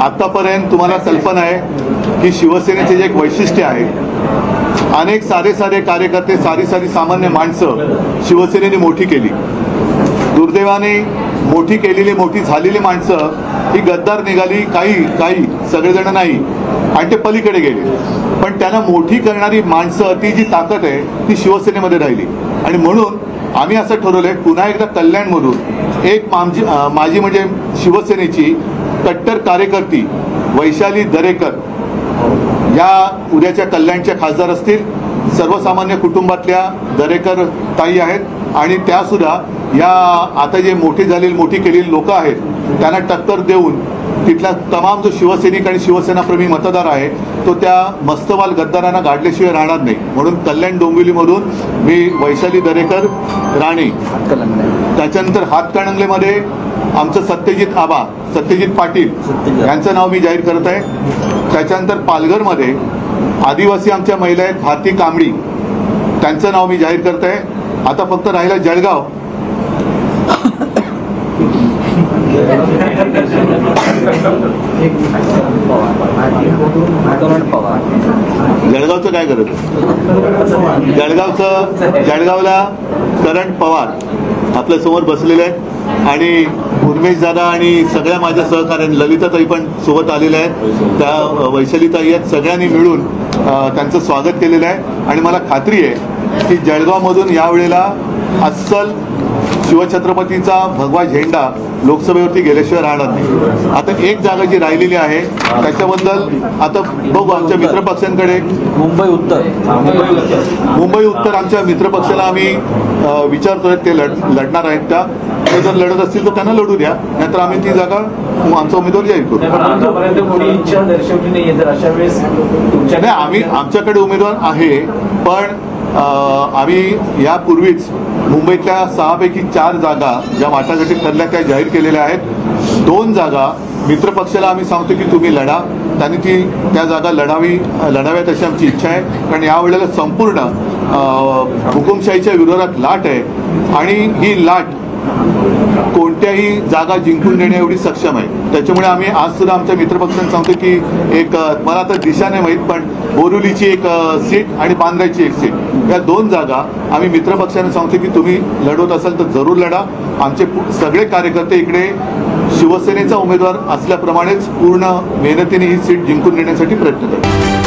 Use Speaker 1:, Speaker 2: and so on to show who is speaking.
Speaker 1: आतापर्यंत तुम्हाला कल्पना आहे की शिवसेनेचे जे एक वैशिष्ट्य आहे, अनेक साधे कार्यकर्ते, सारी सामान्य माणसं शिवसेनेने मोठी केली. दुर्दैवाने मोठी केलेली, मोठी झालेली माणसं ही गद्दार निघाली, काही सगळेजण नाही, आणि ते पलीकडे गेले. पण त्यांना मोठी करणारी माणसं, ती जी ताकद आहे ती शिवसेनेमध्ये राहिली. आणि म्हणून आम्ही असं ठरवलंय, पुन्हा एकदा कल्याणमधून एक माझी म्हणजे शिवसेनेची कट्टर कार्यकर्ती वैशाली दरेकर या उद्याच्या कल्याणच्या खासदार असतील. सर्वसामान्य कुटुंबातल्या दरेकर ताई आहेत आणि त्यासुद्धा या आता जे मोठी झालेली, मोठी केलेली लोक आहेत त्यांना टक्कर देऊन तिथला तमाम जो शिवसैनिक आणि शिवसेनाप्रेमी मतदार आहे तो त्या मस्तवाल गद्दारांना गाडल्याशिवाय राहणार नाही. म्हणून कल्याण डोंबिवलीमधून मी वैशाली दरेकर राणे, त्याच्यानंतर हातकणंगलेमध्ये आमचं सत्यजित पाटील यांचं नाव मी जाहीर करत आहे. त्याच्यानंतर पालघरमध्ये आदिवासी आमच्या महिला आहेत भारती कांबडी, त्यांचं नाव मी जाहीर करत आहे. आता फक्त राहिला जळगाव. जळगावचं काय करत, जळगावला करण पवार आपल्या समोर बसलेले आहेत आणि उर्मेश दादा आणि सगळ्या माझ्या सहकार्यांनी, ललिताताई पण सोबत आलेल्या आहेत, त्या वैशालीताई आहेत, सगळ्यांनी मिळून त्यांचं स्वागत केलेलं आहे. आणि मला खात्री आहे की जळगावमधून यावेळेला अस्सल शिवछत्रपतीचा भगवा झेंडा लोकसभेवरती गेल्याशिवाय राहणार नाही. आता एक जागा जी राहिलेली आहे त्याच्याबद्दल आता बघू. आमच्या मित्रपक्षांकडे मुंबई उत्तर आमच्या मित्रपक्षाला आम्ही विचारतोय ते लढणार आहेत का. ते जर लढत असतील तर त्यांना लढू द्या, नाहीतर आम्ही ती जागा आमचा उमेदवार जाहीर करू. नाही, आम्ही आमच्याकडे उमेदवार आहे, पण आम्ही यापूर्वीच मुंबईतल्या 6 पैकी 4 जागा ज्या वाटाघाटी ठरल्या त्या जाहीर केलेल्या आहेत. 2 जागा मित्रपक्षाला आम्ही सांगतो की तुम्ही लढा, त्यांनी त्या जागा लढाव्यात अशी आमची इच्छा आहे. कारण यावेळेला संपूर्ण हुकुमशाहीच्या विरोधात लाट आहे आणि ही लाट कोणत्याही जागा जिंकून देण्या एवढी सक्षम आहे. त्याच्यामुळे आम्ही आज सुद्धा आमच्या मित्रपक्षांना सांगतो की एक, मला आता दिशा नाही माहीत, पण बोरिवलीची एक सीट आणि बांद्राची एक सीट, या 2 जागा आम्ही मित्रपक्षांना सांगतो की तुम्ही लढवत असाल तर जरूर लढा. आमचे सगळे कार्यकर्ते इकडे शिवसेनेचा उमेदवार असल्याप्रमाणेच पूर्ण मेहनतीने ही सीट जिंकून देण्यासाठी प्रयत्न करतात.